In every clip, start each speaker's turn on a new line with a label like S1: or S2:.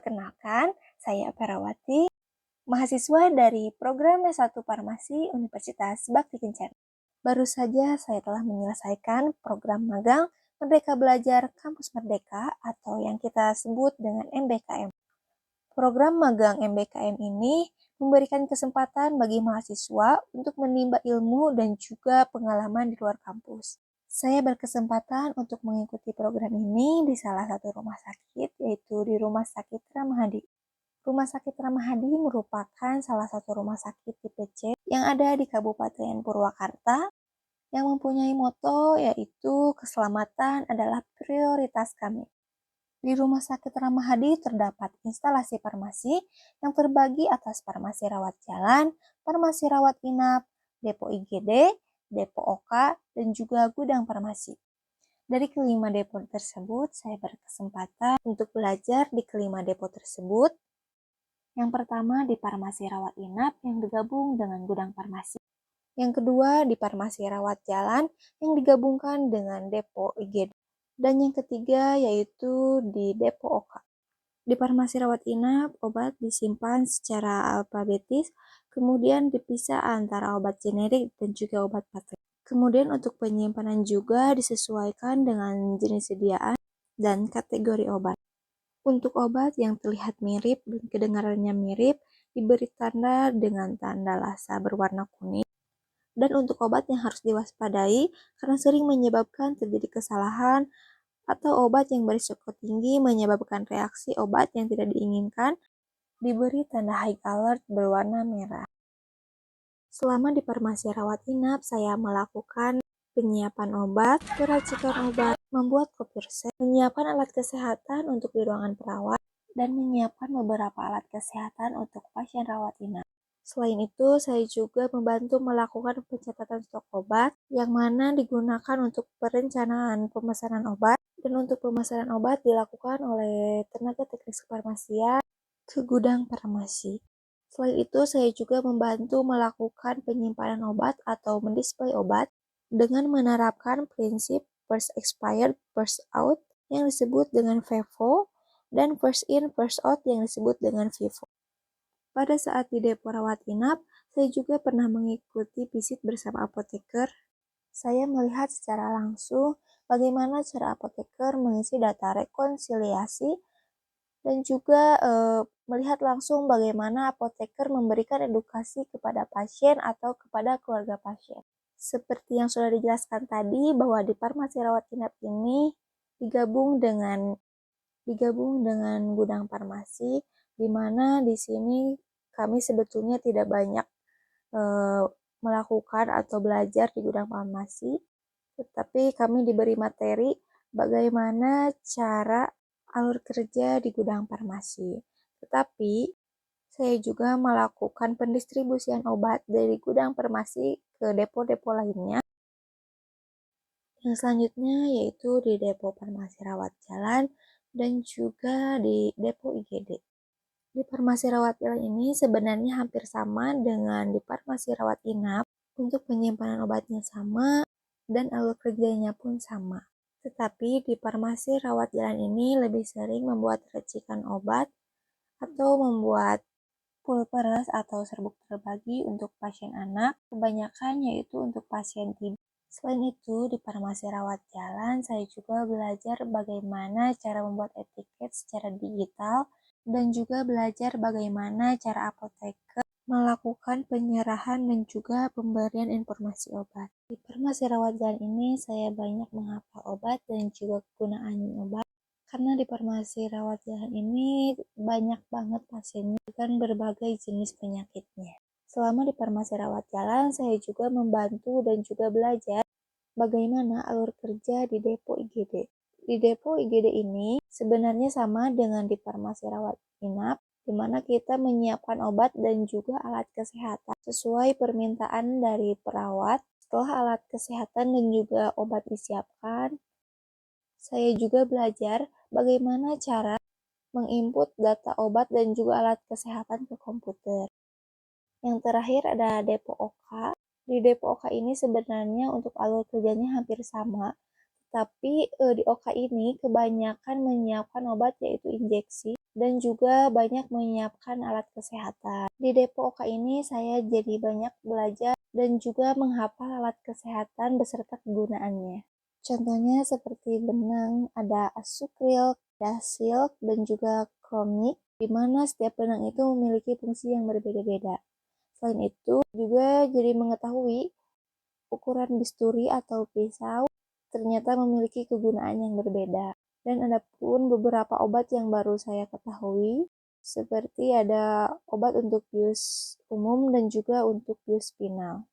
S1: Perkenalkan, saya Perawati, mahasiswa dari program S1 Farmasi Universitas Bakti Kencana. Baru saja saya telah menyelesaikan program magang Merdeka Belajar Kampus Merdeka atau yang kita sebut dengan MBKM. Program magang MBKM ini memberikan kesempatan bagi mahasiswa untuk menimba ilmu dan juga pengalaman di luar kampus. Saya berkesempatan untuk mengikuti program ini di salah satu rumah sakit, yaitu di Rumah Sakit Ramahadi. Rumah Sakit Ramahadi merupakan salah satu rumah sakit tipe C yang ada di Kabupaten Purwakarta yang mempunyai moto yaitu keselamatan adalah prioritas kami. Di Rumah Sakit Ramahadi terdapat instalasi farmasi yang terbagi atas farmasi rawat jalan, farmasi rawat inap, depo IGD, depo OK, dan juga gudang farmasi. Dari kelima depo tersebut, saya berkesempatan untuk belajar di kelima depo tersebut. Yang pertama di farmasi rawat inap yang digabung dengan gudang farmasi. Yang kedua di farmasi rawat jalan yang digabungkan dengan depo IGD. Dan yang ketiga yaitu di depo OK. Di farmasi rawat inap, obat disimpan secara alfabetis, kemudian dipisah antara obat generik dan juga obat paten. Kemudian untuk penyimpanan juga disesuaikan dengan jenis sediaan dan kategori obat. Untuk obat yang terlihat mirip dan kedengarannya mirip, diberi tanda dengan tanda lasa berwarna kuning. Dan untuk obat yang harus diwaspadai karena sering menyebabkan terjadi kesalahan atau obat yang berisiko tinggi menyebabkan reaksi obat yang tidak diinginkan, diberi tanda high alert berwarna merah. Selama di farmasi rawat inap, saya melakukan penyiapan obat, peracikan obat, membuat kopi resep, menyiapkan alat kesehatan untuk di ruangan perawat, dan menyiapkan beberapa alat kesehatan untuk pasien rawat inap. Selain itu, saya juga membantu melakukan pencatatan stok obat yang mana digunakan untuk perencanaan pemesanan obat, dan untuk pemesanan obat dilakukan oleh tenaga teknis kefarmasian ke gudang farmasi. Selain itu, saya juga membantu melakukan penyimpanan obat atau mendisplay obat dengan menerapkan prinsip first expired, first out yang disebut dengan FIFO dan first in, first out yang disebut dengan FIFO. Pada saat di depo rawat inap, saya juga pernah mengikuti visit bersama apoteker. Saya melihat secara langsung bagaimana cara apoteker mengisi data rekonsiliasi dan juga melihat langsung bagaimana apoteker memberikan edukasi kepada pasien atau kepada keluarga pasien. Seperti yang sudah dijelaskan tadi bahwa di farmasi rawat inap ini digabung dengan gudang farmasi, di mana di sini kami sebetulnya tidak banyak melakukan atau belajar di gudang farmasi, tetapi kami diberi materi bagaimana cara alur kerja di gudang farmasi. Tetapi saya juga melakukan pendistribusian obat dari gudang farmasi ke depo-depo lainnya. Yang selanjutnya yaitu di depo farmasi rawat jalan dan juga di depo IGD. Di farmasi rawat jalan ini sebenarnya hampir sama dengan di farmasi rawat inap, untuk penyimpanan obatnya sama dan alur kerjanya pun sama. Tetapi di farmasi rawat jalan ini lebih sering membuat racikan obat atau membuat pulperes atau serbuk terbagi untuk pasien anak, kebanyakan yaitu untuk pasien TB. Selain itu, di farmasi rawat jalan saya juga belajar bagaimana cara membuat etiket secara digital dan juga belajar bagaimana cara apoteker melakukan penyerahan dan juga pemberian informasi obat. Di farmasi rawat jalan ini saya banyak menghafal obat dan juga kegunaan obat, karena di farmasi rawat jalan ini banyak banget pasiennya dengan berbagai jenis penyakitnya. Selama di farmasi rawat jalan, saya juga membantu dan juga belajar bagaimana alur kerja di depo IGD. Di depo IGD ini sebenarnya sama dengan di farmasi rawat inap, di mana kita menyiapkan obat dan juga alat kesehatan sesuai permintaan dari perawat. Setelah alat kesehatan dan juga obat disiapkan, saya juga belajar bagaimana cara menginput data obat dan juga alat kesehatan ke komputer. Yang terakhir ada depo OK. Di depo OK ini sebenarnya untuk alur kerjanya hampir sama, Tapi di OK ini kebanyakan menyiapkan obat yaitu injeksi dan juga banyak menyiapkan alat kesehatan. Di Depo OK ini saya jadi banyak belajar dan juga menghafal alat kesehatan beserta kegunaannya. Contohnya seperti benang, ada asukril, ada silk, dan juga kromik, di mana setiap benang itu memiliki fungsi yang berbeda-beda. Selain itu, juga jadi mengetahui ukuran bisturi atau pisau ternyata memiliki kegunaan yang berbeda. Dan ada pun beberapa obat yang baru saya ketahui, seperti ada obat untuk bius umum dan juga untuk bius spinal.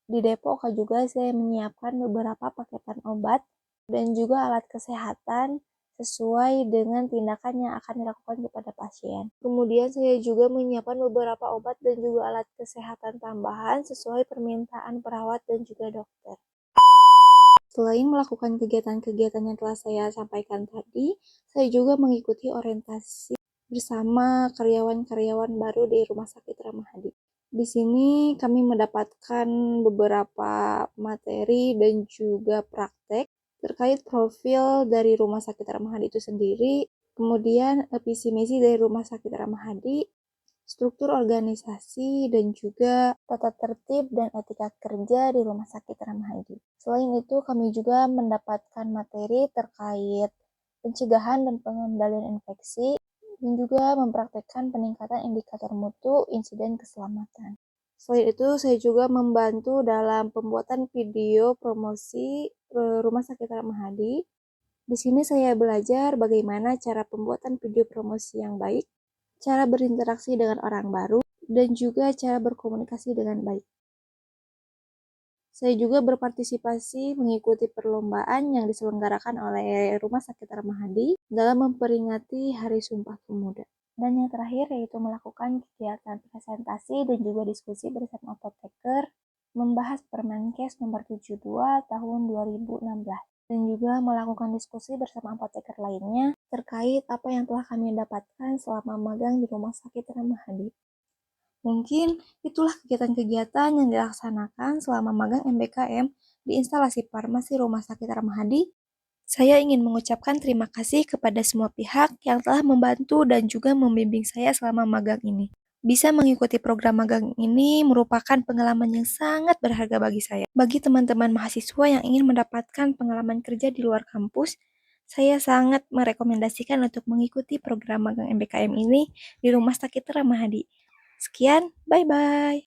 S1: Di Depok juga saya menyiapkan beberapa paketan obat dan juga alat kesehatan sesuai dengan tindakan yang akan dilakukan kepada pasien. Kemudian saya juga menyiapkan beberapa obat dan juga alat kesehatan tambahan sesuai permintaan perawat dan juga dokter. Selain melakukan kegiatan-kegiatan yang telah saya sampaikan tadi, saya juga mengikuti orientasi bersama karyawan-karyawan baru di Rumah Sakit Ramahadi. Di sini kami mendapatkan beberapa materi dan juga praktek terkait profil dari Rumah Sakit Ramahadi itu sendiri, kemudian visi misi dari Rumah Sakit Ramahadi, struktur organisasi, dan juga tata tertib dan etika kerja di Rumah Sakit Ramahadi. Selain itu, kami juga mendapatkan materi terkait pencegahan dan pengendalian infeksi, dan juga mempraktekkan peningkatan indikator mutu insiden keselamatan. Selain itu, saya juga membantu dalam pembuatan video promosi Rumah Sakit Ramahadi. Di sini saya belajar bagaimana cara pembuatan video promosi yang baik, cara berinteraksi dengan orang baru, dan juga cara berkomunikasi dengan baik. Saya juga berpartisipasi mengikuti perlombaan yang diselenggarakan oleh Rumah Sakit Ramahadi dalam memperingati Hari Sumpah Pemuda. Dan yang terakhir yaitu melakukan kegiatan presentasi dan juga diskusi bersama apoteker membahas Permenkes nomor 72 tahun 2016 dan juga melakukan diskusi bersama apoteker lainnya terkait apa yang telah kami dapatkan selama magang di Rumah Sakit Ramahadi. Mungkin itulah kegiatan-kegiatan yang dilaksanakan selama magang MBKM di instalasi farmasi Rumah Sakit Ramahadi. Saya ingin mengucapkan terima kasih kepada semua pihak yang telah membantu dan juga membimbing saya selama magang ini. Bisa mengikuti program magang ini merupakan pengalaman yang sangat berharga bagi saya. Bagi teman-teman mahasiswa yang ingin mendapatkan pengalaman kerja di luar kampus, saya sangat merekomendasikan untuk mengikuti program magang MBKM ini di Rumah Sakit Ramahadi. Sekian, bye-bye.